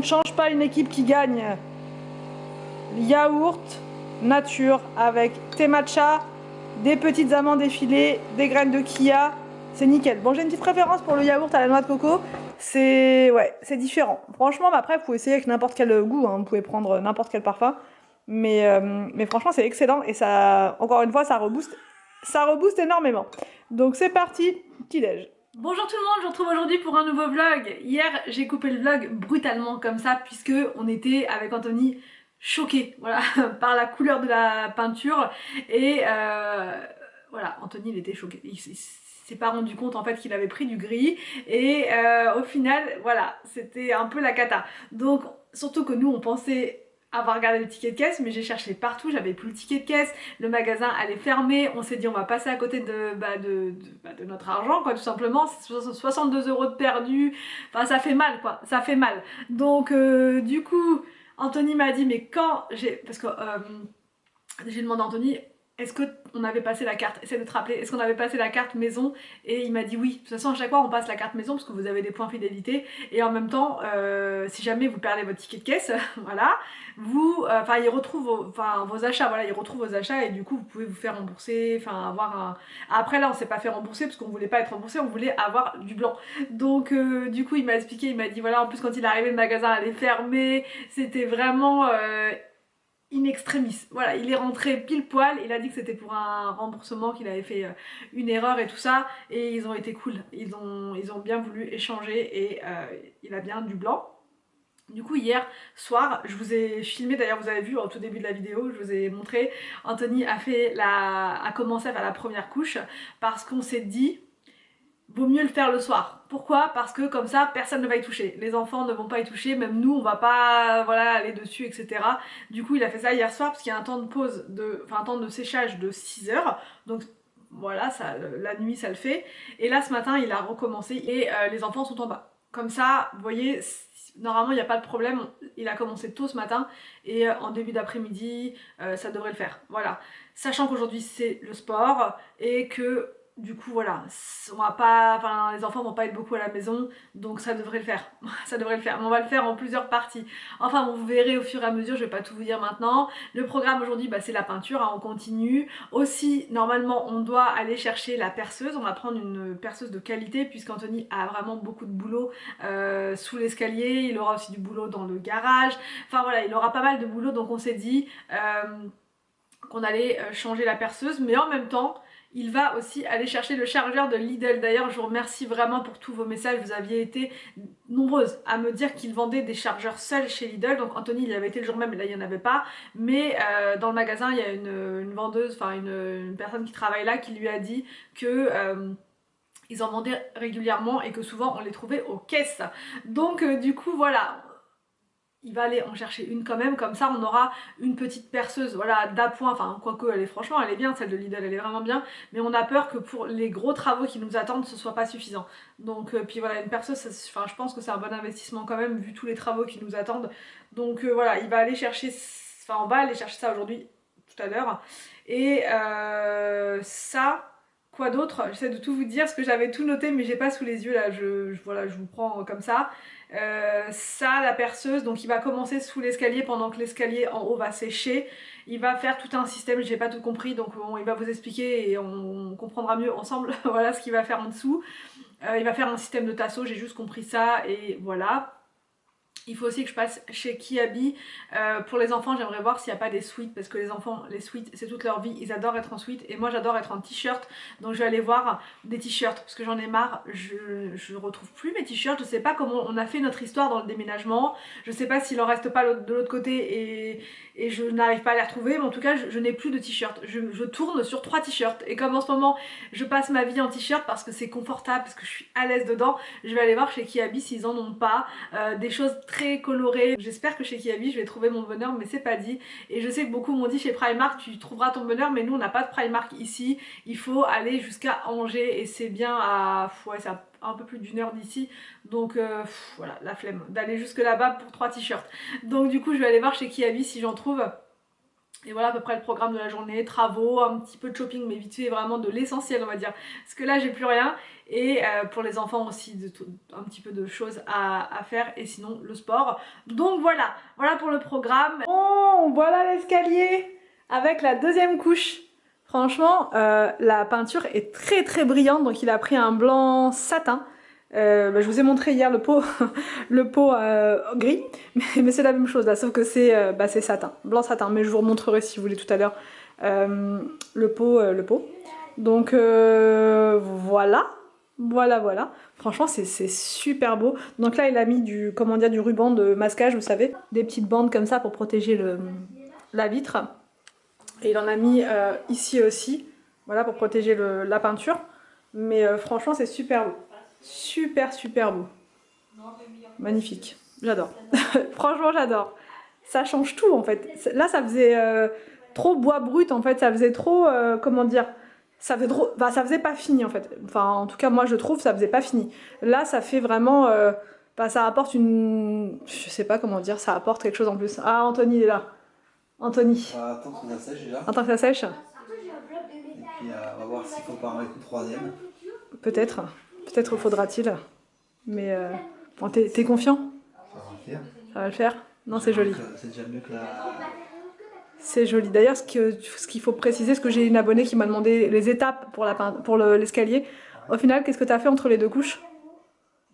change pas une équipe qui gagne. Yaourt nature avec thé matcha, des petites amandes effilées, des graines de chia. C'est nickel. Bon, j'ai une petite préférence pour le yaourt à la noix de coco. C'est différent. Franchement, mais après, vous pouvez essayer avec n'importe quel goût. Hein. Vous pouvez prendre n'importe quel parfum. Mais franchement, c'est excellent. Et ça, encore une fois, ça rebooste énormément. Donc c'est parti, petit déj. Bonjour tout le monde, je vous retrouve aujourd'hui pour un nouveau vlog. Hier, j'ai coupé le vlog brutalement comme ça, puisque on était avec Anthony choqués, voilà, par la couleur de la peinture. Et voilà, Anthony, il était choqué. Il s'est pas rendu compte en fait qu'il avait pris du gris. Et au final, voilà, c'était un peu la cata. Donc, surtout que nous, on pensait avoir regardé le ticket de caisse, mais j'ai cherché partout, j'avais plus le ticket de caisse, le magasin allait fermer, on s'est dit on va passer à côté de notre argent quoi, tout simplement. 62 € de perdu, enfin ça fait mal quoi, ça fait mal. Donc du coup Anthony m'a dit mais quand j'ai, parce que j'ai demandé à Anthony est-ce qu'on avait passé la carte, essaie de te rappeler, est-ce qu'on avait passé la carte maison, et il m'a dit oui. De toute façon à chaque fois on passe la carte maison parce que vous avez des points fidélité, et en même temps si jamais vous perdez votre ticket de caisse, voilà, vous, enfin il retrouve vos achats, voilà, il retrouve vos achats, et du coup vous pouvez vous faire rembourser, enfin avoir un... Après là on s'est pas fait rembourser parce qu'on voulait pas être remboursé, on voulait avoir du blanc. Donc du coup il m'a expliqué, il m'a dit voilà, en plus quand il est arrivé le magasin allait fermer, c'était vraiment... in extremis, voilà, il est rentré pile poil, il a dit que c'était pour un remboursement, qu'il avait fait une erreur et tout ça, et ils ont été cool, ils ont bien voulu échanger, et il a bien du blanc. Du coup hier soir, je vous ai filmé, d'ailleurs vous avez vu au tout début de la vidéo, je vous ai montré, Anthony a commencé à faire la première couche, parce qu'on s'est dit vaut mieux le faire le soir. Pourquoi? Parce que comme ça personne ne va y toucher, les enfants ne vont pas y toucher, même nous on va pas voilà, aller dessus, etc. Du coup il a fait ça hier soir parce qu'il y a un temps de pause, un temps de séchage de 6 heures, donc voilà, ça, la nuit ça le fait, et là ce matin il a recommencé, et les enfants sont en bas. Comme ça, vous voyez, normalement il n'y a pas de problème, il a commencé tôt ce matin, et en début d'après-midi ça devrait le faire, voilà. Sachant qu'aujourd'hui c'est le sport, et que du coup voilà, on va pas, enfin les enfants vont pas être beaucoup à la maison, donc ça devrait le faire, ça devrait le faire, mais on va le faire en plusieurs parties. Enfin bon, vous verrez au fur et à mesure, je vais pas tout vous dire maintenant. Le programme aujourd'hui, bah, c'est la peinture, hein, on continue. Aussi, normalement, on doit aller chercher la perceuse, on va prendre une perceuse de qualité, puisqu'Anthony a vraiment beaucoup de boulot sous l'escalier, il aura aussi du boulot dans le garage, enfin voilà, il aura pas mal de boulot, donc on s'est dit qu'on allait changer la perceuse, mais en même temps, il va aussi aller chercher le chargeur de Lidl. D'ailleurs, je vous remercie vraiment pour tous vos messages. Vous aviez été nombreuses à me dire qu'il vendait des chargeurs seuls chez Lidl. Donc Anthony, il y avait été le jour même, et là il n'y en avait pas. Mais dans le magasin, il y a une vendeuse, enfin une personne qui travaille là, qui lui a dit que... ils en vendaient régulièrement et que souvent on les trouvait aux caisses. Donc du coup voilà, il va aller en chercher une quand même, comme ça on aura une petite perceuse, voilà, d'appoint, enfin quoique elle est, franchement elle est bien, celle de Lidl elle est vraiment bien, mais on a peur que pour les gros travaux qui nous attendent ce soit pas suffisant. Donc puis voilà, une perceuse, enfin je pense que c'est un bon investissement quand même vu tous les travaux qui nous attendent. Donc voilà, il va aller chercher, enfin on va aller chercher ça aujourd'hui, tout à l'heure, et ça... Quoi d'autre? J'essaie de tout vous dire parce que j'avais tout noté mais j'ai pas sous les yeux là, voilà, je vous prends comme ça. Ça, la perceuse, donc il va commencer sous l'escalier pendant que l'escalier en haut va sécher. Il va faire tout un système, j'ai pas tout compris, donc bon, il va vous expliquer et on comprendra mieux ensemble voilà ce qu'il va faire en dessous. Il va faire un système de tasseau, j'ai juste compris ça, et voilà. Il faut aussi que je passe chez Kiabi. Pour les enfants, j'aimerais voir s'il n'y a pas des suites, parce que les enfants, les suites, c'est toute leur vie, ils adorent être en suite, et moi j'adore être en t-shirt, donc je vais aller voir des t-shirts, parce que j'en ai marre, je retrouve plus mes t-shirts, je sais pas comment on a fait notre histoire dans le déménagement, je sais pas s'il en reste pas de l'autre côté, et je n'arrive pas à les retrouver, mais en tout cas je n'ai plus de t-shirts, je tourne sur 3 t-shirts, et comme en ce moment je passe ma vie en t-shirt parce que c'est confortable, parce que je suis à l'aise dedans, je vais aller voir chez Kiabi s'ils en ont pas, des choses très coloré. J'espère que chez Kiabi je vais trouver mon bonheur, mais c'est pas dit. Et je sais que beaucoup m'ont dit chez Primark tu trouveras ton bonheur, mais nous on n'a pas de Primark ici, il faut aller jusqu'à Angers, et c'est bien à... ouais, c'est un peu plus d'1 heure d'ici, donc voilà, la flemme d'aller jusque là-bas pour 3 t-shirts. Donc du coup je vais aller voir chez Kiabi si j'en trouve. Et voilà à peu près le programme de la journée, travaux, un petit peu de shopping, mais vite fait vraiment de l'essentiel on va dire. Parce que là j'ai plus rien. Et pour les enfants aussi, un petit peu de choses à faire. Et sinon le sport. Donc voilà, voilà pour le programme. Bon, voilà l'escalier avec la deuxième couche. Franchement, la peinture est très très brillante. Donc il a pris un blanc satin. Je vous ai montré hier le pot, le pot gris, mais c'est la même chose là, sauf que c'est satin, blanc satin, mais je vous remontrerai si vous voulez tout à l'heure le pot. Donc voilà, voilà. Franchement c'est super beau. Donc là il a mis du ruban de masquage, vous savez, des petites bandes comme ça pour protéger la vitre. Et il en a mis ici aussi, voilà, pour protéger la peinture. Mais franchement c'est super beau. Super beau. Magnifique. J'adore. Franchement, j'adore. Ça change tout en fait. Là, ça faisait trop bois brut en fait. Ça faisait trop. Comment dire, ça faisait trop. Enfin, ça faisait pas fini en fait. Enfin, en tout cas, moi je trouve ça faisait pas fini. Là, ça fait vraiment. Ça apporte une. Je sais pas comment dire. Ça apporte quelque chose en plus. Ah, Anthony il est là. Anthony. Attends que ça sèche déjà. Attends que ça sèche. Et puis on va voir s'il faut pas en mettre une troisième. Peut-être. Peut-être faudra-t-il. Mais bon, t'es confiant? Ça va le faire. Ça va le faire? Non, c'est joli. C'est déjà mieux que la... C'est joli. D'ailleurs, ce qu'il faut préciser, c'est que j'ai une abonnée qui m'a demandé les étapes pour l'escalier. Au final, qu'est-ce que tu as fait entre les deux couches?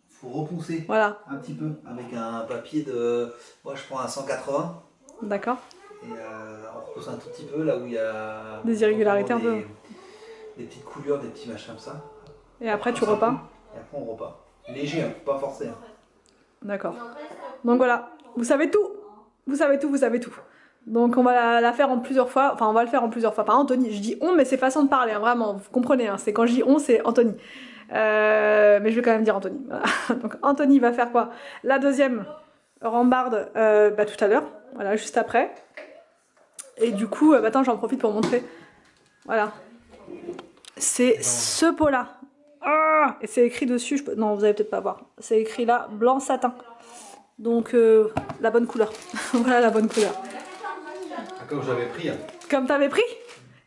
Faut repousser voilà. Un petit peu avec un papier de... Moi, je prends un 180. D'accord. Et on repousse un tout petit peu là où il y a... Des irrégularités un peu. Des petites coulures, des petits machins comme ça. Et après, tu repeins? Et après, on repeint. Léger, hein, pas forcé. Hein. D'accord. Donc voilà, vous savez tout. Vous savez tout. Donc on va la faire en plusieurs fois. Enfin, on va le faire en plusieurs fois. Par Anthony, je dis on, mais c'est façon de parler, hein, vraiment. Vous comprenez, hein, c'est quand je dis on, c'est Anthony. Mais je vais quand même dire Anthony. Voilà. Donc Anthony va faire quoi? La deuxième rambarde tout à l'heure. Voilà, juste après. Et du coup, attends, j'en profite pour montrer. Voilà. C'est ce pot-là. Ah, et c'est écrit dessus, non vous allez peut-être pas voir, c'est écrit là, blanc satin. Donc la bonne couleur. Voilà la bonne couleur. Comme j'avais pris. Hein. Comme t'avais pris?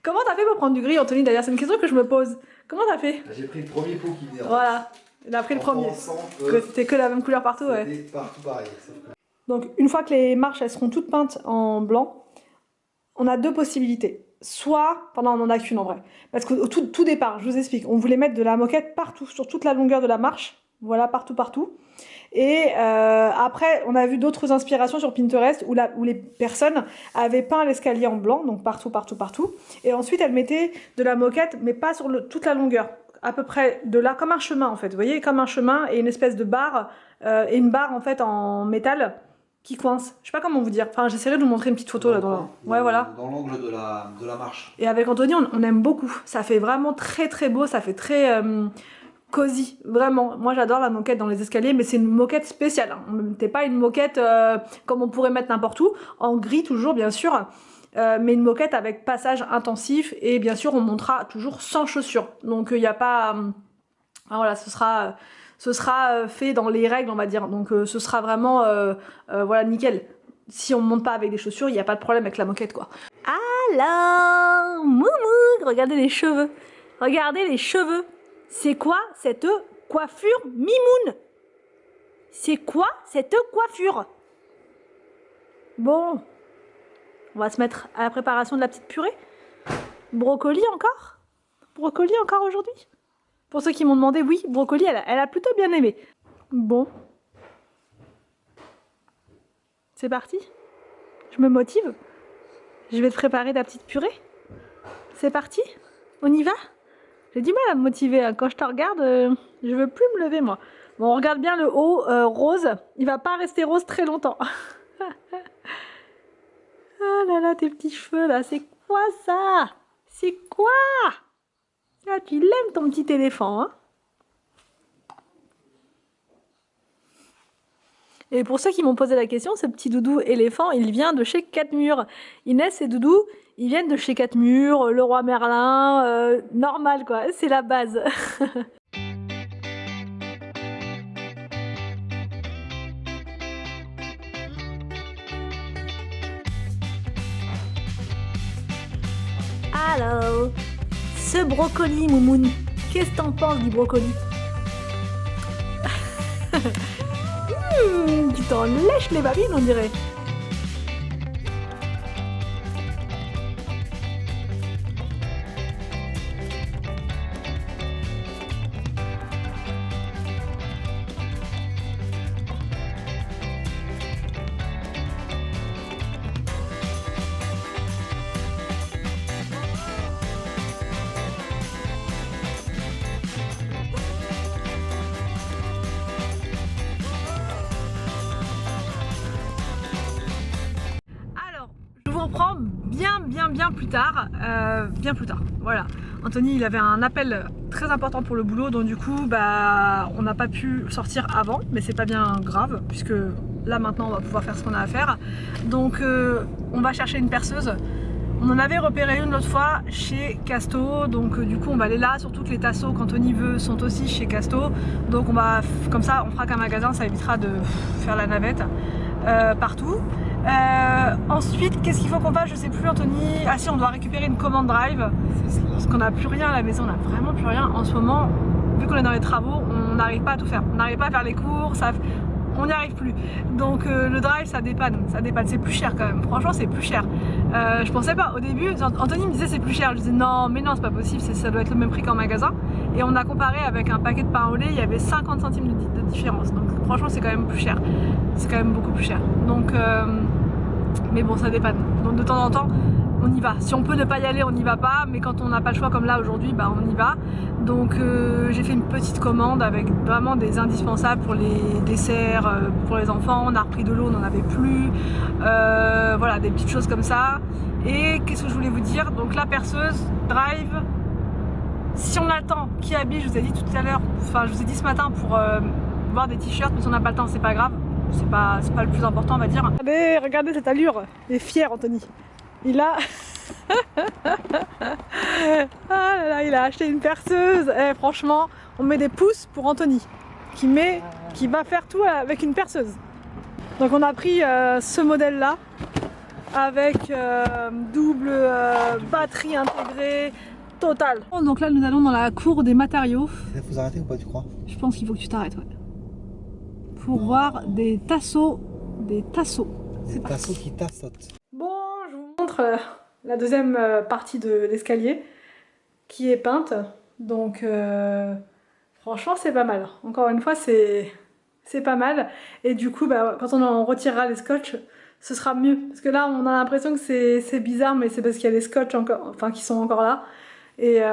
Comment t'as fait pour prendre du gris, Anthony? D'ailleurs, c'est une question que je me pose. Comment t'as fait? J'ai pris le premier pot qui venait. Voilà, il a pris le premier. C'était que la même couleur partout, ouais. Partout pareil. Donc une fois que les marches elles seront toutes peintes en blanc, on a deux possibilités. Soit, pendant on en a qu'une en vrai, parce qu'au tout départ, je vous explique, on voulait mettre de la moquette partout, sur toute la longueur de la marche, voilà, partout. Et après, on a vu d'autres inspirations sur Pinterest où les personnes avaient peint l'escalier en blanc, donc partout. Et ensuite, elles mettaient de la moquette, mais pas sur toute la longueur, à peu près de là, comme un chemin en fait, vous voyez, comme un chemin et une espèce de barre, et une barre en fait en métal qui coince. Je sais pas comment vous dire. Enfin, j'essaierai de vous montrer une petite photo là dans l'angle de la marche. Et avec Anthony, on aime beaucoup. Ça fait vraiment très beau, ça fait très cosy, vraiment. Moi, j'adore la moquette dans les escaliers, mais c'est une moquette spéciale. Hein. C'est pas une moquette comme on pourrait mettre n'importe où, en gris toujours, bien sûr. Mais une moquette avec passage intensif et bien sûr, on montera toujours sans chaussures. Donc, il n'y a pas... voilà, ce sera fait dans les règles, on va dire. Donc ce sera vraiment voilà, nickel. Si on ne monte pas avec des chaussures, il n'y a pas de problème avec la moquette, quoi. Alors, Moumouk, regardez les cheveux. Regardez les cheveux. C'est quoi cette coiffure Mimoun? C'est quoi cette coiffure? Bon, on va se mettre à la préparation de la petite purée. Brocoli encore? Brocoli encore aujourd'hui? Pour ceux qui m'ont demandé, oui, brocoli, elle a plutôt bien aimé. Bon. C'est parti. Je me motive. Je vais te préparer ta petite purée. C'est parti. On y va? J'ai du mal à me motiver. Hein. Quand je te regarde, je veux plus me lever, moi. Bon, on regarde bien le haut rose. Il va pas rester rose très longtemps. Ah là là, tes petits cheveux, là. C'est quoi ça? C'est quoi? Ah, tu l'aimes ton petit éléphant, hein? Et pour ceux qui m'ont posé la question, ce petit doudou éléphant, il vient de chez Catmur. Inès et Doudou, ils viennent de chez Catmur, Leroy Merlin, normal quoi, c'est la base. Alors, ce brocoli, Moumoun, qu'est-ce que t'en penses du brocoli? Tu t'en lèches les babines, on dirait. Je vous reprends bien plus tard, voilà. Anthony, il avait un appel très important pour le boulot, donc du coup, bah, on n'a pas pu sortir avant, mais c'est pas bien grave, puisque là maintenant, on va pouvoir faire ce qu'on a à faire. Donc, on va chercher une perceuse. On en avait repéré une l'autre fois chez Casto, donc du coup, on va aller là, surtout que les tasseaux qu'Anthony veut sont aussi chez Casto. Donc, on va, comme ça, on fera qu'un magasin, ça évitera de faire la navette partout. Ensuite, qu'est-ce qu'il faut qu'on fasse? Je sais plus, Anthony. Ah si, on doit récupérer une commande drive. Parce qu'on n'a plus rien à la maison, on n'a vraiment plus rien. En ce moment, vu qu'on est dans les travaux, on n'arrive pas à tout faire. On n'arrive pas à faire les courses, on n'y arrive plus. Donc le drive, ça dépanne. C'est plus cher quand même. Franchement, c'est plus cher. Je pensais pas. Au début, Anthony me disait c'est plus cher. Je disais non, mais non, c'est pas possible. Ça doit être le même prix qu'en magasin. Et on a comparé avec un paquet de pain au lait. Il y avait 50 centimes de différence. Donc franchement, c'est quand même plus cher. C'est quand même beaucoup plus cher. Donc mais bon, ça dépanne. Donc de temps en temps, on y va. Si on peut ne pas y aller, on n'y va pas. Mais quand on n'a pas le choix comme là aujourd'hui, bah on y va. Donc j'ai fait une petite commande avec vraiment des indispensables pour les desserts, pour les enfants. On a repris de l'eau, on n'en avait plus. Voilà, des petites choses comme ça. Et qu'est-ce que je voulais vous dire? Donc la perceuse, drive. Si on a le temps, qui habille, je vous ai dit tout à l'heure, enfin je vous ai dit ce matin pour voir des t-shirts, mais si on n'a pas le temps, c'est pas grave. C'est pas le plus important, on va dire. Regardez cette allure, il est fier, Anthony. Il a... ah là là, il a acheté une perceuse. Franchement, on met des pouces pour Anthony, qui va faire tout avec une perceuse. Donc on a pris ce modèle-là, avec double batterie intégrée, totale. Donc là, nous allons dans la cour des matériaux. Il faut s'arrêter ou pas, tu crois? Je pense qu'il faut que tu t'arrêtes, ouais. Pour voir des tasseaux. Des tasseaux Qui tassotent. Bon, je vous montre la deuxième partie de l'escalier qui est peinte. Donc, franchement, c'est pas mal. Encore une fois, c'est pas mal. Et du coup, bah, quand on retirera les scotch, ce sera mieux. Parce que là, on a l'impression que c'est bizarre, mais c'est parce qu'il y a les scotch encore, enfin, qui sont encore là. Et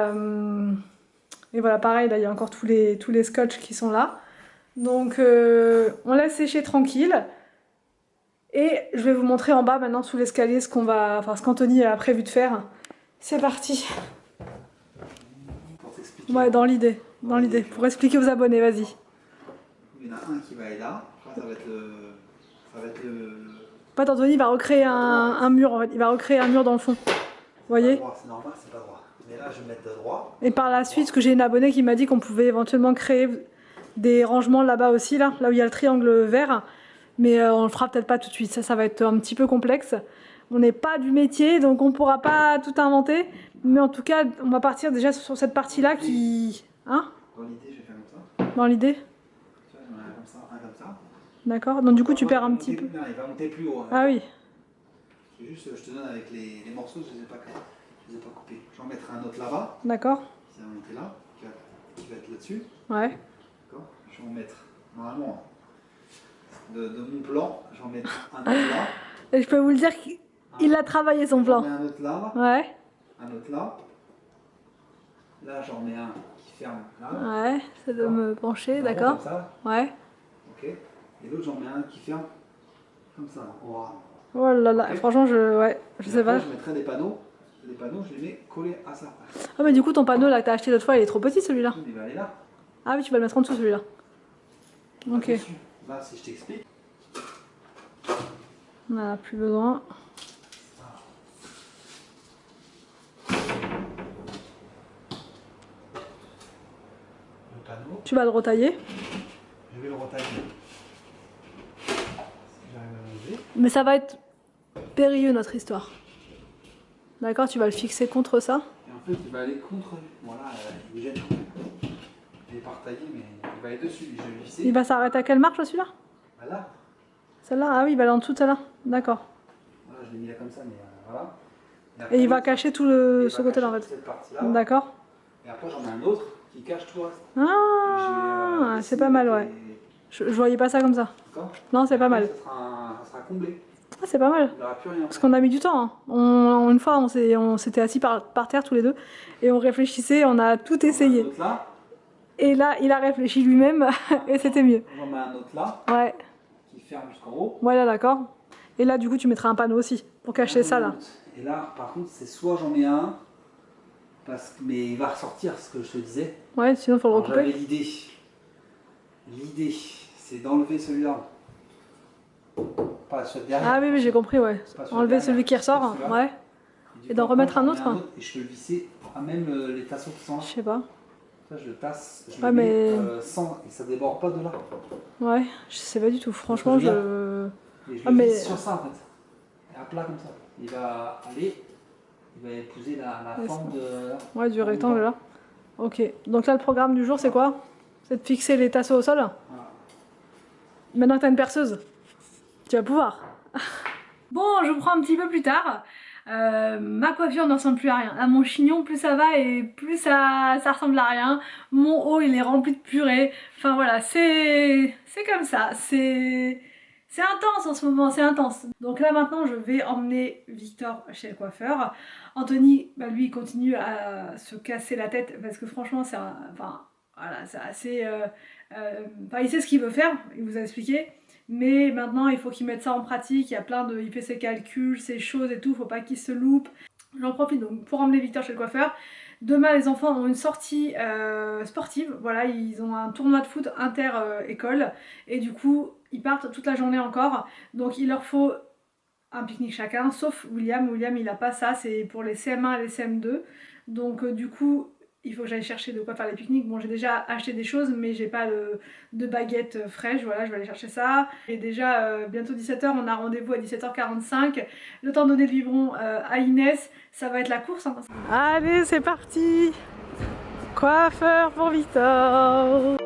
voilà, pareil, là, il y a encore tous les scotch qui sont là. Donc on laisse sécher tranquille et je vais vous montrer en bas maintenant sous l'escalier ce qu'Anthony a prévu de faire. C'est parti. Ouais, dans l'idée, pour expliquer aux abonnés, vas-y. Il y en a un qui va aller là, ça va être le... En fait, Anthony va recréer un mur, en fait. Il va recréer un mur dans le fond. Vous voyez? C'est normal, c'est pas droit. Mais là, je vais mettre droit. Et par la suite, parce que j'ai une abonnée qui m'a dit qu'on pouvait éventuellement créer des rangements là-bas aussi, là où il y a le triangle vert, mais on le fera peut-être pas tout de suite, ça va être un petit peu complexe. On n'est pas du métier, donc on pourra pas tout inventer, mais en tout cas, on va partir déjà sur cette partie-là qui... Hein? Dans l'idée, je vais faire comme ça. Dans l'idée? Tu vois, j'en ai un comme ça, un comme ça. D'accord, donc du coup tu perds un petit peu. Non, il va monter plus haut. Hein. Ah oui. Juste, je te donne avec les morceaux, je les ai pas coupés. J'en mettrai un autre là-bas. D'accord. Qui va monter là, qui va être là-dessus. Ouais. Je vais en mettre, normalement, de mon plan, j'en mets un autre là. Et je peux vous le dire qu'il a travaillé son plan. J'en mets un autre là. Ouais. Un autre là. Là, j'en mets un qui ferme là. Ouais, ça doit me pencher, d'accord. Comme ça. Ouais. Ok. Et l'autre, j'en mets un qui ferme comme ça. Wow. Oh là là, Okay. franchement, je sais pas. Je mettrai des panneaux. Les panneaux, je les mets collés à ça. Ah, mais du coup, ton panneau là que t'as acheté l'autre fois, il est trop petit celui-là. Il va aller là. Ah oui, tu vas le mettre en dessous celui-là. Ok. Là, si je t'explique. On n'en a plus besoin. Le panneau. Tu vas le retailler. Je vais le retailler. Si j'arrive à le lever. Mais ça va être périlleux notre histoire. D'accord, tu vas le fixer contre ça. Et en fait, il va aller contre. Voilà, il gêne. Il est partaillé, mais il va aller dessus. Je vais visser. Il va s'arrêter à quelle marche celui-là? Voilà. Celle-là? Ah oui, il va aller en dessous de celle-là. D'accord. Voilà, je l'ai mis là comme ça, mais voilà. Et il va cacher tout ce côté-là en fait. Cette partie-là. D'accord. Et après, j'en ai un autre qui cache tout le reste. Ah, c'est pas mal, ouais. Je voyais pas ça comme ça. Non, c'est pas mal. Ça sera comblé. Ah, c'est pas mal. Il n'y aura plus rien. Parce qu'on a mis du temps. Hein. Une fois, on s'était assis par terre tous les deux et on réfléchissait, on a tout essayé. Là. Et là, il a réfléchi lui-même et c'était mieux. On en met un autre là. Ouais. Qui ferme jusqu'en haut. Ouais, là, d'accord. Et là, du coup, tu mettras un panneau aussi pour cacher ça là. Et là, par contre, c'est soit j'en mets un, mais il va ressortir ce que je te disais. Ouais, sinon, il faut le recouper. J'avais l'idée. L'idée, c'est d'enlever celui-là. Pas celui derrière. Ah oui, j'ai compris, ouais. Enlever celui qui ressort, ouais. Et d'en remettre un autre. Et je peux le visser à même les tasseaux qui sont là. Je sais pas. Ça, je le tasse, je ouais, le mets sans, et ça déborde pas de là. Ouais, je sais pas du tout. Franchement, Et je le visse sur ça en fait. Et à plat comme ça. Il va aller, il va épouser la forme de... Ouais, du rectangle là. Ok. Donc là, le programme du jour, c'est quoi? C'est de fixer les tasseaux au sol. Voilà. Maintenant que tu as une perceuse, tu vas pouvoir. Bon, je vous prends un petit peu plus tard. Ma coiffure ne ressemble plus à rien. À mon chignon, plus ça va et plus ça ressemble à rien. Mon haut, il est rempli de purée. Enfin voilà, c'est comme ça. C'est intense en ce moment, c'est intense. Donc là maintenant, je vais emmener Victor chez le coiffeur. Anthony, bah, lui, il continue à se casser la tête parce que franchement, c'est voilà, c'est assez... il sait ce qu'il veut faire, il vous a expliqué. Mais maintenant, il faut qu'il mette ça en pratique. Il y a il fait ses calculs, ses choses et tout. Faut pas qu'il se loupe. J'en profite donc pour emmener Victor chez le coiffeur. Demain, les enfants ont une sortie sportive. Voilà, ils ont un tournoi de foot inter-école. Et du coup, ils partent toute la journée encore. Donc, il leur faut un pique-nique chacun, sauf William. William, il a pas ça. C'est pour les CM1 et les CM2. Donc, du coup... il faut que j'aille chercher de quoi faire les pique-niques. Bon, j'ai déjà acheté des choses, mais j'ai pas de baguettes fraîches. Voilà, je vais aller chercher ça. Et déjà, bientôt 17h, on a rendez-vous à 17h45. Le temps de donner le biberon à Inès, ça va être la course. Hein. Allez, c'est parti! Coiffeur pour Victor!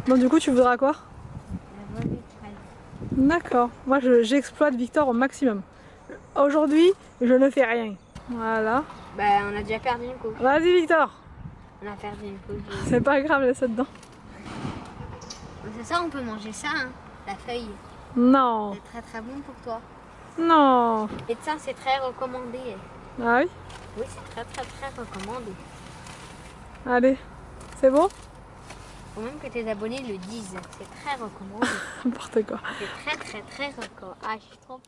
Donc du coup tu voudras quoi? D'accord, moi j'exploite Victor au maximum. Aujourd'hui je ne fais rien. Voilà. Bah on a déjà perdu une coupe. Vas-y Victor. On a perdu une coupe. C'est pas grave, laisse ça dedans. C'est ça, on peut manger ça, hein, la feuille. Non. C'est très très bon pour toi. Non. Et ça c'est très recommandé. Ah oui? Oui, c'est très très très recommandé. Allez, c'est bon? Faut même que tes abonnés le disent, c'est très recommandé. N'importe quoi. C'est très très très recommandé. Ah, je suis trop...